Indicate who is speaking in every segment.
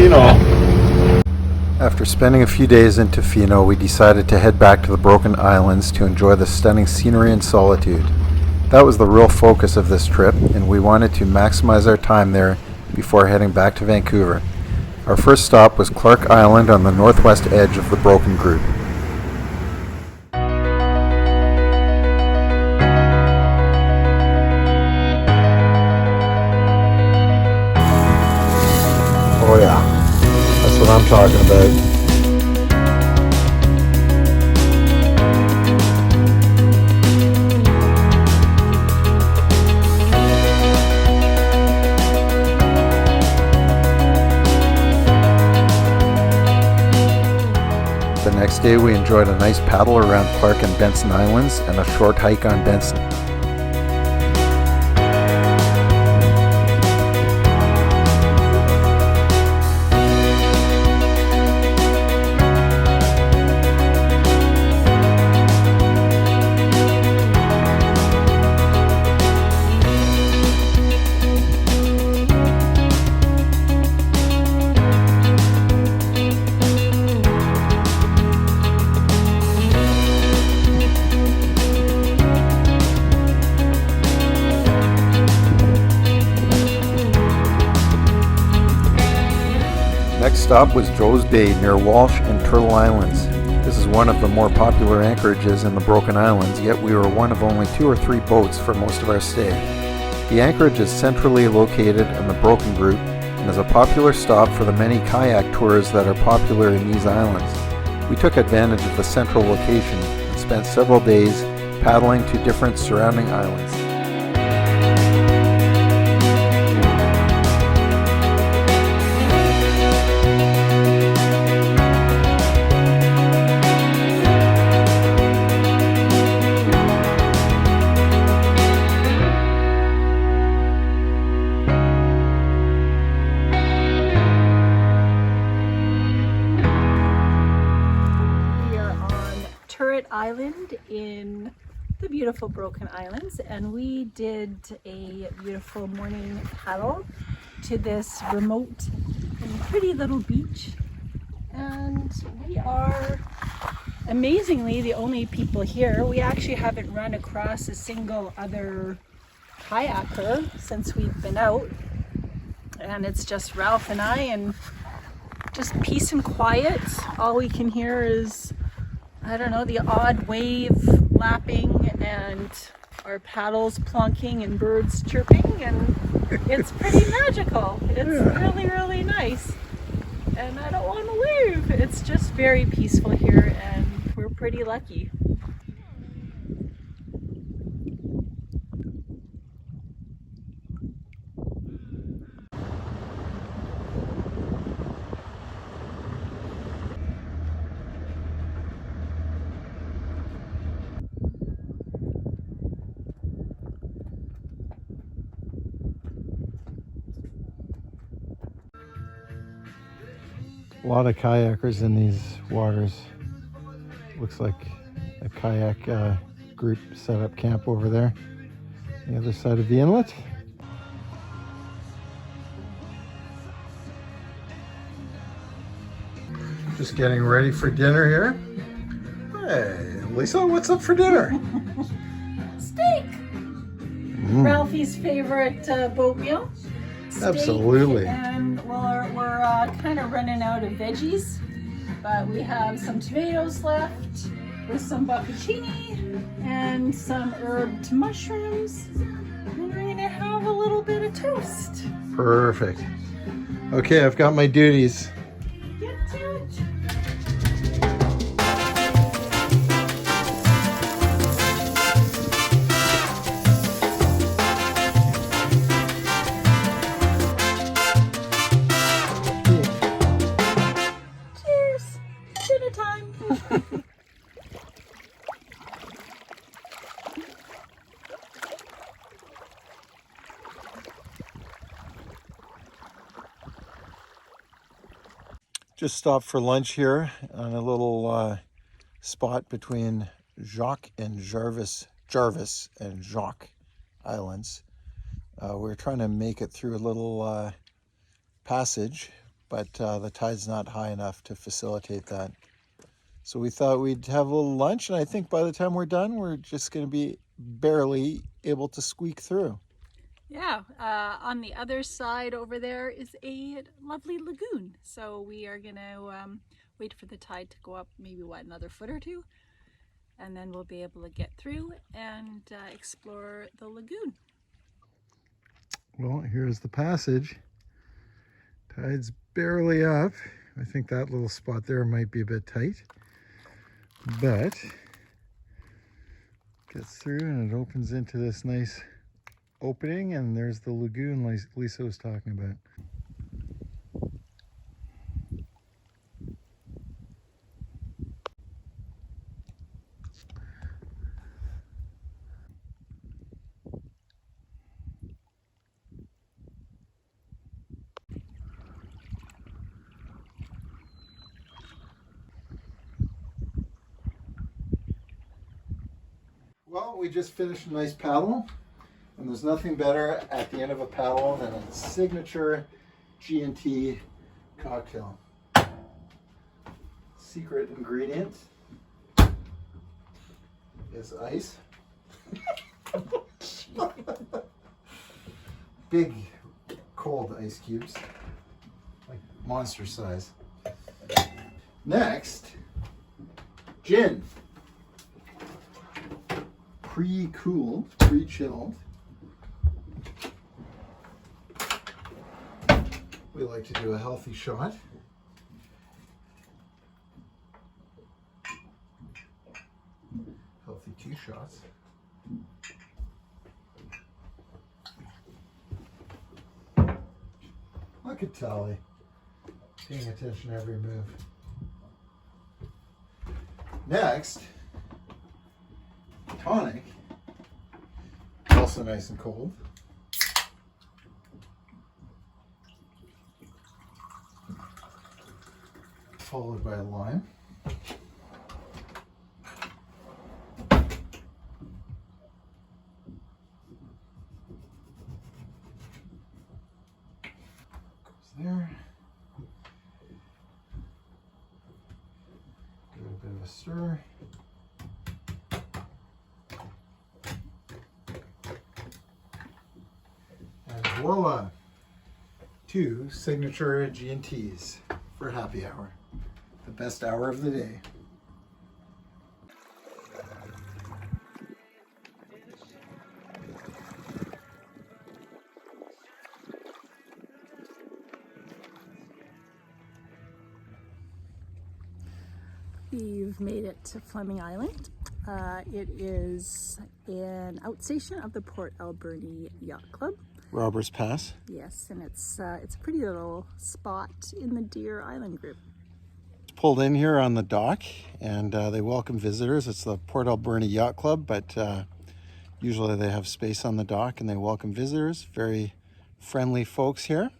Speaker 1: Tofino.
Speaker 2: After spending a few days in Tofino, we decided to head back to the Broken Islands to enjoy the stunning scenery and solitude. That was the real focus of this trip, and we wanted to maximize our time there before heading back to Vancouver. Our first stop was Clark Island on the northwest edge of the Broken Group.
Speaker 1: Oh yeah, that's what I'm talking about.
Speaker 2: The next day we enjoyed a nice paddle around Clark and Benson Islands and a short hike on Benson. Next stop was Joe's Bay near Walsh and Turtle Islands. This is one of the more popular anchorages in the Broken Islands, yet we were one of only 2 or 3 boats for most of our stay. The anchorage is centrally located in the Broken Group and is a popular stop for the many kayak tours that are popular in these islands. We took advantage of the central location and spent several days paddling to different surrounding islands.
Speaker 3: Island in the beautiful Broken Islands, and we did a beautiful morning paddle to this remote and pretty little beach, and we are amazingly the only people here. We actually haven't run across a single other kayaker since we've been out, and it's just Ralph and I, and just peace and quiet. All we can hear is, I don't know, the odd wave lapping and our paddles plonking and birds chirping, and it's pretty magical. It's really, really nice. And I don't want to leave. It's just very peaceful here, and we're pretty lucky.
Speaker 2: A lot of kayakers in these waters. Looks like a kayak group set up camp over there on the other side of the inlet. Just getting ready for dinner here. Hey, Lisa, what's up for dinner?
Speaker 3: Steak! Ralphie's favorite boat meal. Steak.
Speaker 2: Absolutely.
Speaker 3: And we're kind of running out of veggies, but we have some tomatoes left with some bocconcini and some herbed mushrooms, and we're gonna have a little bit of toast.
Speaker 2: Perfect. Okay, I've got my duties.
Speaker 3: Get to it.
Speaker 2: Just stopped for lunch here on a little spot between Jarvis and Jacques Islands. We're trying to make it through a little passage but the tide's not high enough to facilitate that. So we thought we'd have a little lunch, and I think by the time we're done, we're just going to be barely able to squeak through.
Speaker 3: Yeah, on the other side over there is a lovely lagoon. So we are gonna wait for the tide to go up maybe another foot or two, and then we'll be able to get through and explore the lagoon.
Speaker 2: Well, here's the passage. Tide's barely up. I think that little spot there might be a bit tight, but gets through and it opens into this nice opening, and there's the lagoon like Lisa was talking about. Well, we just finished a nice paddle, and there's nothing better at the end of a paddle than a signature G&T cocktail. Secret ingredient is ice. Big cold ice cubes, like monster size. Next, gin. Pre-cooled, pre-chilled. We like to do a healthy shot. Healthy 2 shots. Look at Tally, paying attention to every move. Next, tonic, also nice and cold. Followed by a lime. Goes there. Give it a bit of a stir. Voila, 2 signature G&Ts for happy hour. The best hour of the day.
Speaker 3: We've made it to Fleming Island. It is an outstation of the Port Alberni Yacht Club.
Speaker 2: Robbers Pass.
Speaker 3: Yes, and it's a pretty little spot in the Deer Island group.
Speaker 2: Pulled in here on the dock, and they welcome visitors. It's the Port Alberni Yacht Club, but usually they have space on the dock and they welcome visitors. Very friendly folks here,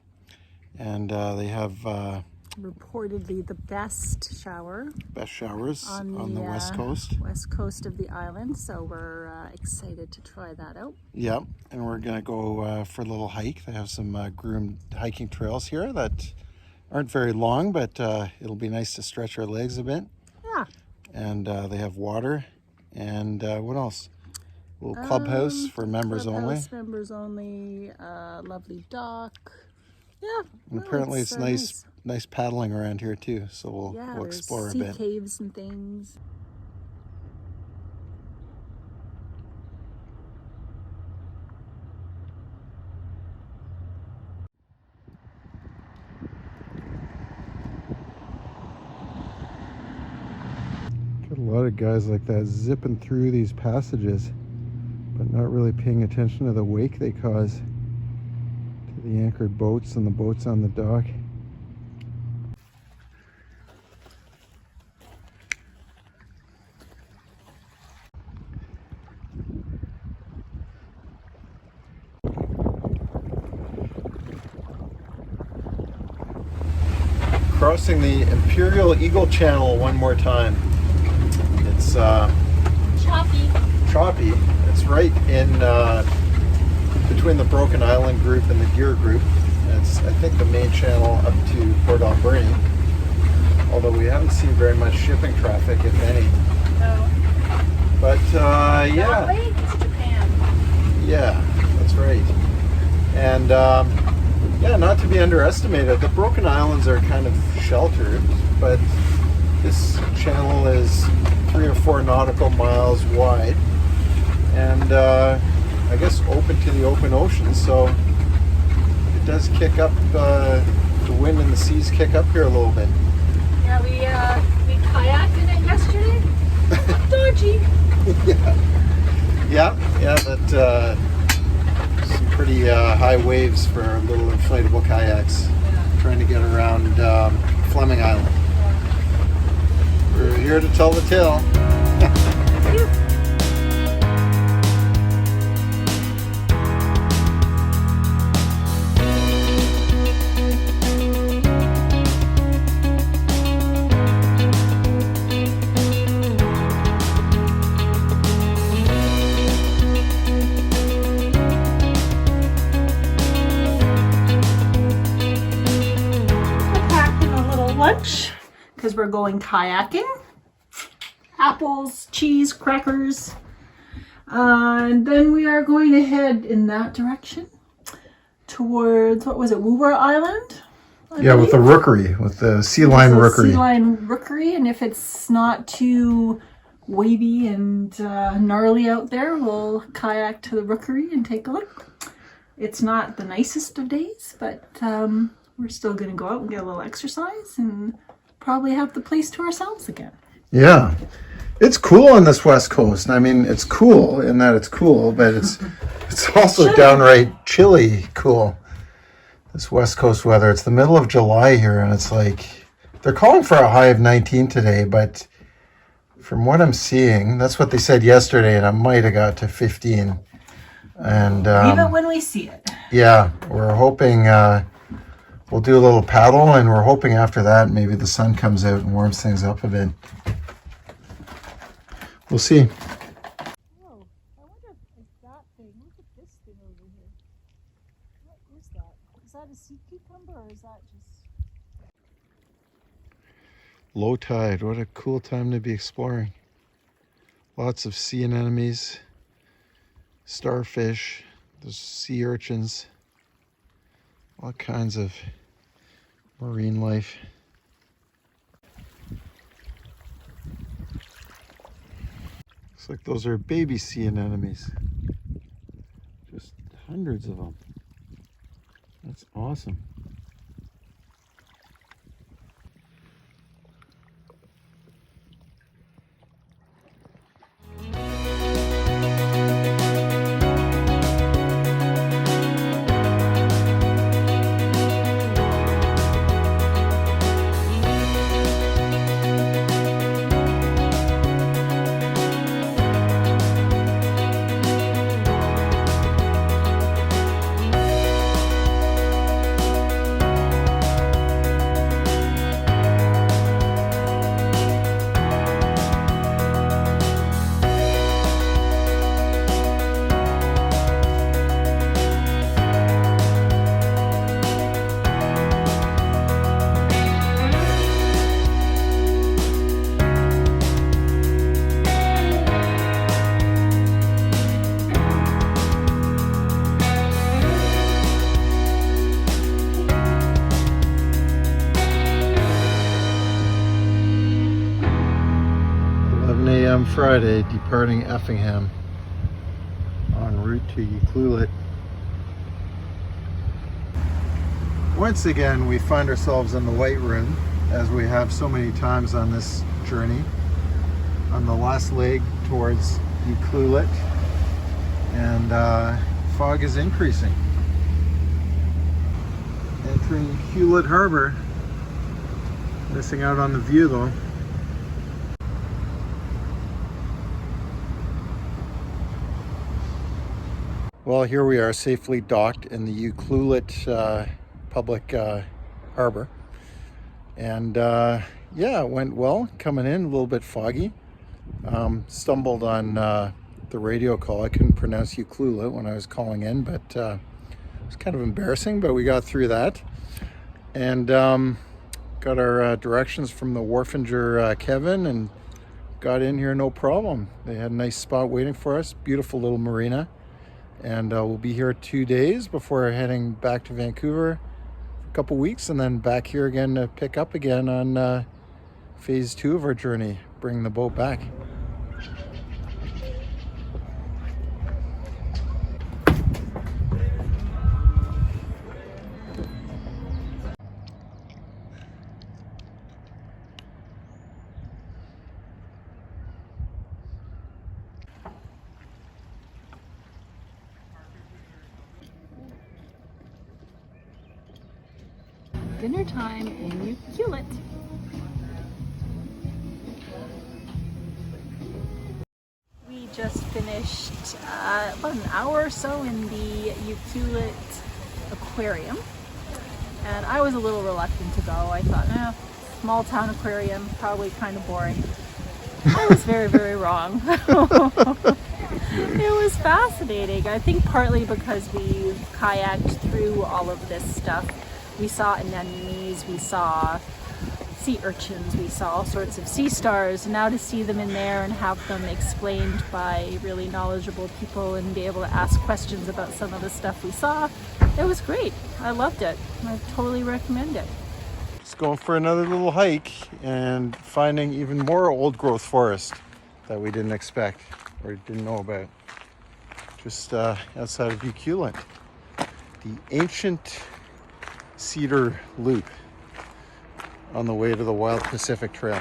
Speaker 2: and they have
Speaker 3: reportedly the best
Speaker 2: showers on the west
Speaker 3: coast of the island, so we're excited to try that out.
Speaker 2: Yep, and we're gonna go for a little hike. They have some groomed hiking trails here that aren't very long, but it'll be nice to stretch our legs a bit.
Speaker 3: Yeah.
Speaker 2: And they have water, and what else? A little clubhouse for members only.
Speaker 3: Members only. Lovely dock. Yeah.
Speaker 2: And apparently it's nice paddling around here too, so we'll explore a bit.
Speaker 3: Sea caves and things.
Speaker 2: Got a lot of guys like that zipping through these passages, but not really paying attention to the wake they cause to the anchored boats and the boats on the dock. Crossing the Imperial Eagle Channel one more time. It's choppy. It's right in between the Broken Island group and the Deer group. And it's is, I think, the main channel up to Port Aubrey. Although we haven't seen very much shipping traffic, if any.
Speaker 3: No.
Speaker 2: But
Speaker 3: That
Speaker 2: yeah.
Speaker 3: way is Japan.
Speaker 2: Yeah, that's right. And yeah, not to be underestimated, the Broken Islands are kind of sheltered, but this channel is 3 or 4 nautical miles wide, and I guess open to the open ocean, so it does kick up, the wind and the seas kick up here a little bit.
Speaker 3: Yeah, we kayaked in it yesterday. Dodgy.
Speaker 2: Yeah, that some pretty high waves for little inflatable kayaks trying to get around Fleming Island. We're here to tell the tale.
Speaker 3: Lunch because we're going kayaking. Apples, cheese, crackers, and then we are going to head in that direction towards, what was it, Vancouver Island?
Speaker 2: Yeah, with the rookery, with the sea line rookery.
Speaker 3: Sea line rookery, and if it's not too wavy and gnarly out there, we'll kayak to the rookery and take a look. It's not the nicest of days, but we're still going to go out and get a little exercise and probably have the place to ourselves again.
Speaker 2: Yeah. It's cool on this west coast. I mean, it's cool in that it's cool, but it's also downright chilly cool. This west coast weather. It's the middle of July here, and it's like they're calling for a high of 19 today, but from what I'm seeing, that's what they said yesterday, and I might have got to 15. And
Speaker 3: leave it when we see it.
Speaker 2: Yeah, we're hoping we'll do a little paddle, and we're hoping after that maybe the sun comes out and warms things up a bit. We'll see.
Speaker 3: Oh, I wonder if that thing, look at this thing over here. What is that? Is that a sea cucumber or is that just...
Speaker 2: Low tide, what a cool time to be exploring. Lots of sea anemones, starfish, there's sea urchins, all kinds of marine life. Looks like those are baby sea anemones. Just hundreds of them. That's awesome. Friday, departing Effingham en route to Ucluelet. Once again, we find ourselves in the White Room, as we have so many times on this journey, on the last leg towards Ucluelet, and fog is increasing. Entering Ucluelet Harbor, missing out on the view though. Well, here we are, safely docked in the Ucluelet public harbor. And yeah, it went well coming in, a little bit foggy. Stumbled on the radio call. I couldn't pronounce Ucluelet when I was calling in, but was kind of embarrassing, but we got through that. And got our directions from the wharfinger Kevin, and got in here no problem. They had a nice spot waiting for us, beautiful little marina. And we'll be here 2 days before heading back to Vancouver for a couple weeks, and then back here again to pick up again on phase 2 of our journey, bring the boat back.
Speaker 3: Dinner time in Ucluelet. We just finished about an hour or so in the Ucluelet aquarium, and I was a little reluctant to go. I thought, small town aquarium, probably kind of boring. I was very, very wrong. It was fascinating. I think partly because we kayaked through all of this stuff. We saw anemones, we saw sea urchins, we saw all sorts of sea stars. And now to see them in there and have them explained by really knowledgeable people and be able to ask questions about some of the stuff we saw, it was great. I loved it. I totally recommend it.
Speaker 2: Just going for another little hike and finding even more old growth forest that we didn't expect or didn't know about. Just outside of Ucluelet. The ancient Cedar Loop on the way to the Wild Pacific Trail.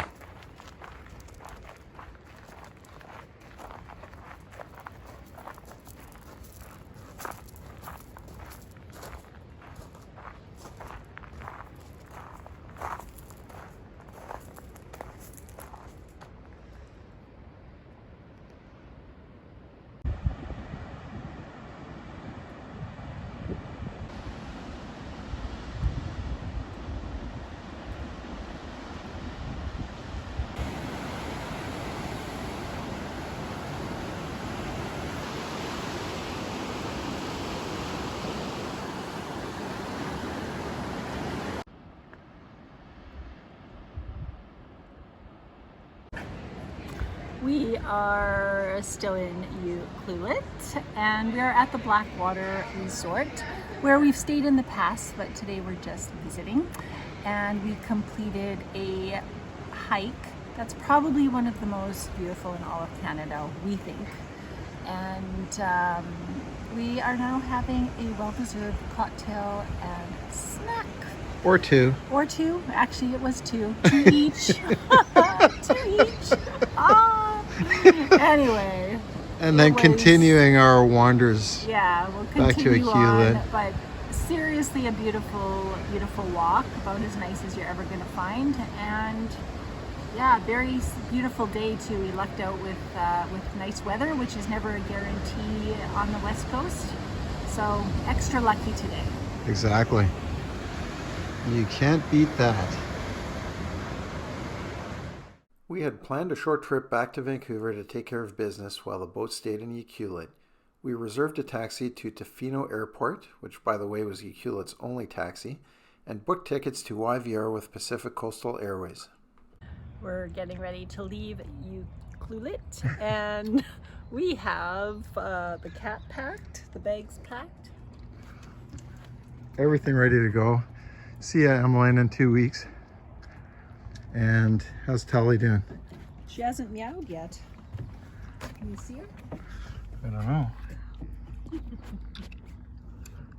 Speaker 3: We are still in Ucluelet, and we are at the Blackwater Resort, where we've stayed in the past, but today we're just visiting. And we completed a hike that's probably one of the most beautiful in all of Canada, we think. And we are now having a well-deserved cocktail and snack.
Speaker 2: Or two.
Speaker 3: Or two. Actually, it was two. Two each. Two each. Anyway.
Speaker 2: And then continuing our wanders.
Speaker 3: Yeah, we'll
Speaker 2: back to
Speaker 3: continue on.
Speaker 2: Ucluelet.
Speaker 3: But seriously, a beautiful, beautiful walk. About as nice as you're ever going to find. And yeah, very beautiful day too. We lucked out with nice weather, which is never a guarantee on the West Coast. So extra lucky today.
Speaker 2: Exactly. You can't beat that. We had planned a short trip back to Vancouver to take care of business while the boat stayed in Ucluelet. We reserved a taxi to Tofino Airport, which by the way was Ucluelet's only taxi, and booked tickets to YVR with Pacific Coastal Airways.
Speaker 3: We're getting ready to leave Ucluelet, and we have the cat packed, the bags packed.
Speaker 2: Everything ready to go. See ya, Emmeline, in 2 weeks. And how's Tally doing?
Speaker 3: She hasn't meowed yet. Can you see her?
Speaker 2: I don't know.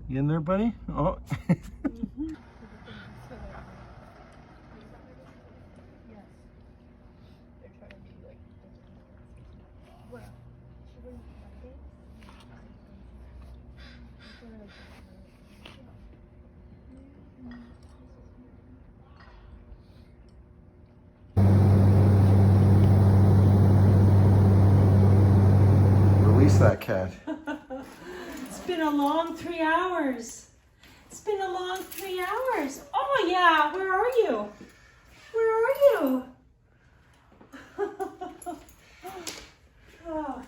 Speaker 2: You in there, buddy? Oh.
Speaker 3: Mm-hmm.
Speaker 2: Release that cat.
Speaker 3: It's been a long 3 hours. It's been a long 3 hours. Oh yeah, where are you? Where are you? Oh.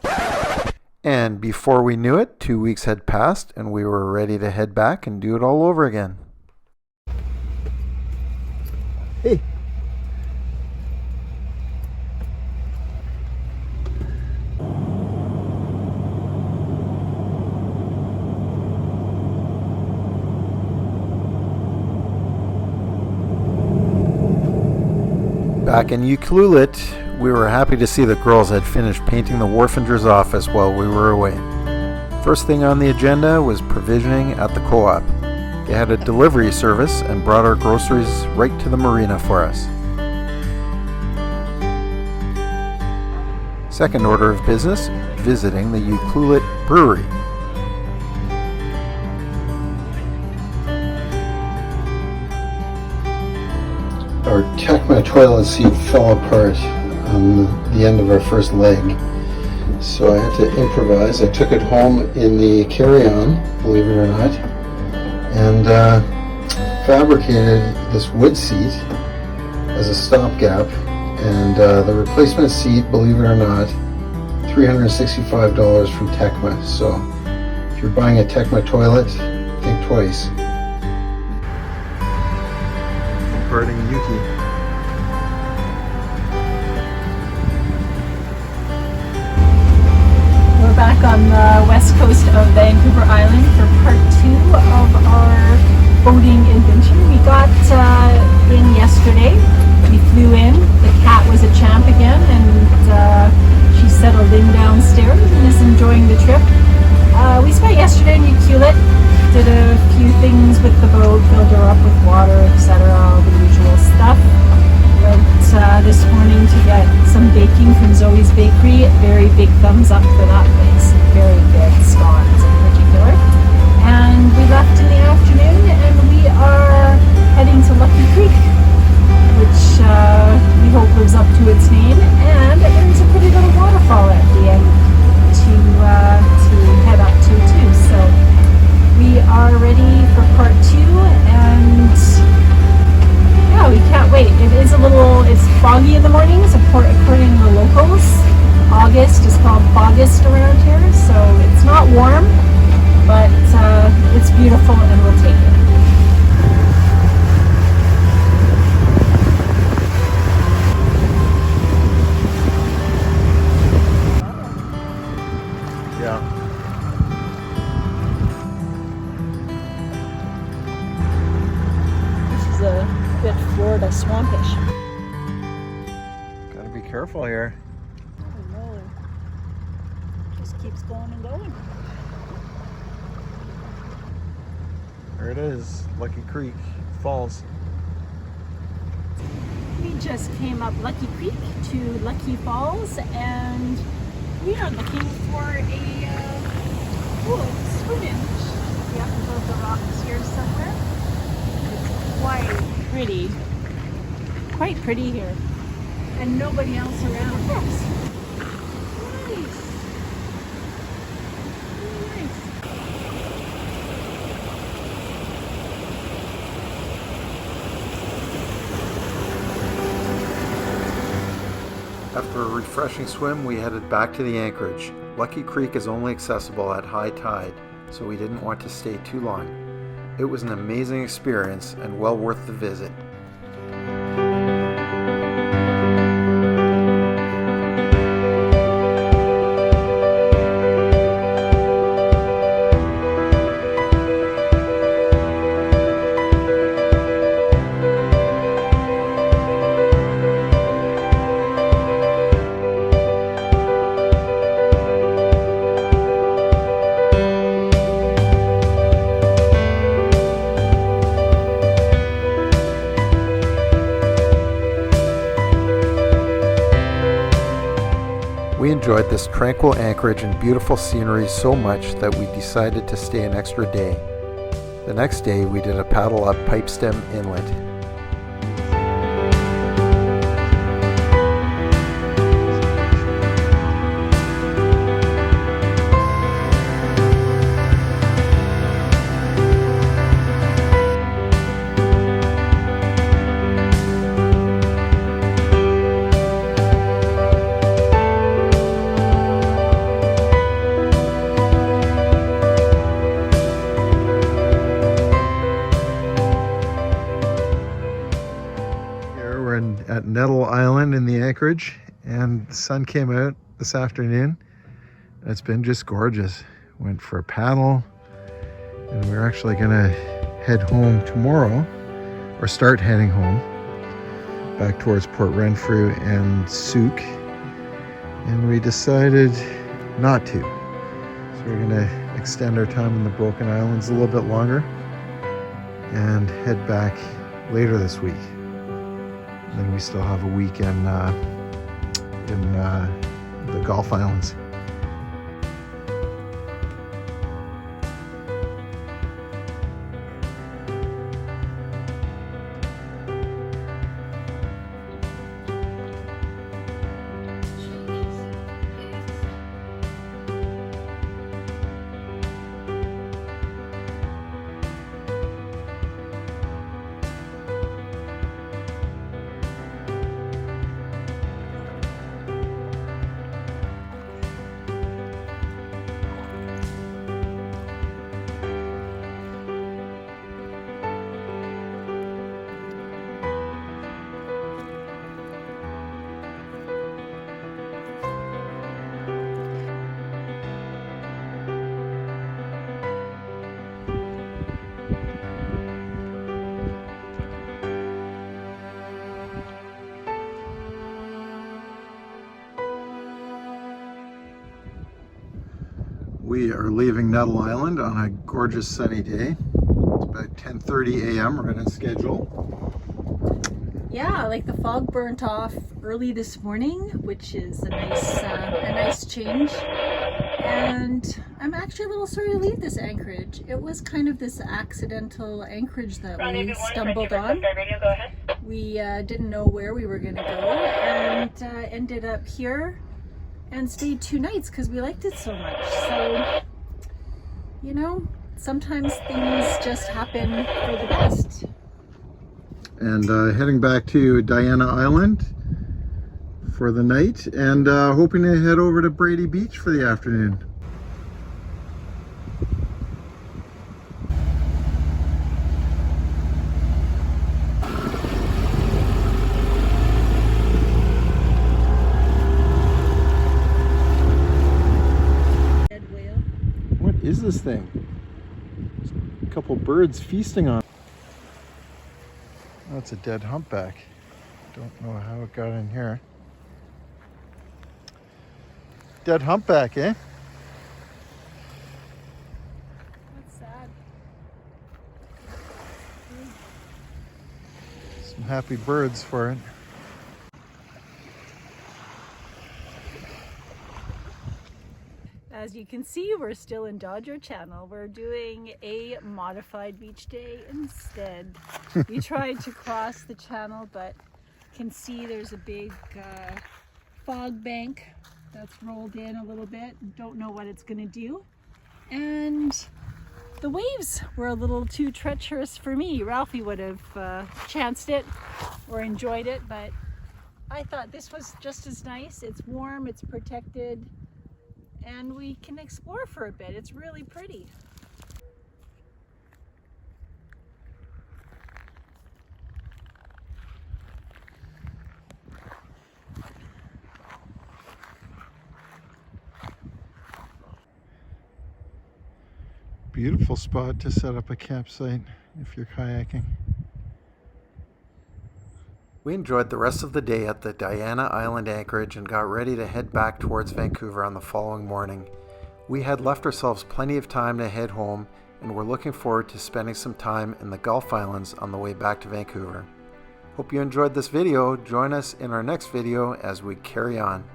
Speaker 2: And before we knew it, 2 weeks had passed and we were ready to head back and do it all over again. Hey. Back in Ucluelet, we were happy to see the girls had finished painting the wharfinger's office while we were away. First thing on the agenda was provisioning at the co-op. They had a delivery service and brought our groceries right to the marina for us. Second order of business, visiting the Ucluelet brewery.
Speaker 4: Our Tecma toilet seat fell apart on the end of our first leg, so I had to improvise. I took it home in the carry-on, believe it or not, and fabricated this wood seat as a stopgap, and the replacement seat, believe it or not, $365 from Tecma. So if you're buying a Tecma toilet, think twice.
Speaker 2: Parting Yuki.
Speaker 3: We're back on the west coast of Vancouver Island for part 2 of our boating adventure. We got in yesterday. We flew in. The cat was a champ again, and she settled in downstairs and is enjoying the trip. We spent yesterday in Ucluelet, did a few things with the boat, filled her up with water, etc., all the usual stuff. Went this morning to get some baking from Zoe's Bakery. Very big thumbs up for that place. Very good scones in particular. And we left in the afternoon and we are heading to Lucky Creek, which we hope lives up to its name. And there's a pretty little waterfall at the end to head up to too. So we are ready for part 2, and yeah, we can't wait. It's foggy in the mornings, according to the locals. August is called August around here, so it's not warm, but it's beautiful and we'll take it.
Speaker 2: Yeah.
Speaker 3: This is a bit Florida swampish.
Speaker 2: Gotta be careful here.
Speaker 3: Oh no. Just keeps going and going.
Speaker 2: There it is, Lucky Creek Falls.
Speaker 3: We just came up Lucky Creek to Lucky Falls, and we are looking for a swim-in. We have to build the rocks here somewhere. It's quite pretty here, and nobody else around. Yes. Nice. Really nice.
Speaker 2: After a refreshing swim, we headed back to the anchorage. Lucky Creek is only accessible at high tide, so we didn't want to stay too long. It was an amazing experience and well worth the visit. We enjoyed this tranquil anchorage and beautiful scenery so much that we decided to stay an extra day. The next day we did a paddle up Pipestem Inlet. anchorage, and the sun came out this afternoon. It's been just gorgeous. Went for a paddle, and we're actually gonna head home tomorrow, or start heading home back towards Port Renfrew and Souk, and we decided not to. So we're gonna extend our time in the Broken Islands a little bit longer and head back later this week. And then we still have a week in the Gulf Islands. We are leaving Nettle Island on a gorgeous sunny day. It's about 10:30 a.m. right on schedule.
Speaker 3: Yeah, like the fog burnt off early this morning, which is a nice change. And I'm actually a little sorry to leave this anchorage. It was kind of this accidental anchorage that we stumbled on. We didn't know where we were going to go, and ended up here and stayed 2 nights because we liked it so much. So, you know, sometimes things just happen for the best.
Speaker 2: And heading back to Diana Island for the night, and hoping to head over to Brady Beach for the afternoon. What is this thing? There's a couple birds feasting on it. Oh, it's a dead humpback. Don't know how it got in here. Dead humpback, eh?
Speaker 3: That's sad.
Speaker 2: Some happy birds for it.
Speaker 3: As you can see, we're still in Dodger Channel. We're doing a modified beach day instead. We tried to cross the channel, but can see there's a big fog bank that's rolled in a little bit. Don't know what it's gonna do. And the waves were a little too treacherous for me. Ralphie would have chanced it or enjoyed it, but I thought this was just as nice. It's warm, it's protected, and we can explore for a bit. It's really pretty.
Speaker 2: Beautiful spot to set up a campsite if you're kayaking. We enjoyed the rest of the day at the Diana Island anchorage and got ready to head back towards Vancouver on the following morning. We had left ourselves plenty of time to head home, and we're looking forward to spending some time in the Gulf Islands on the way back to Vancouver. Hope you enjoyed this video. Join us in our next video as we carry on.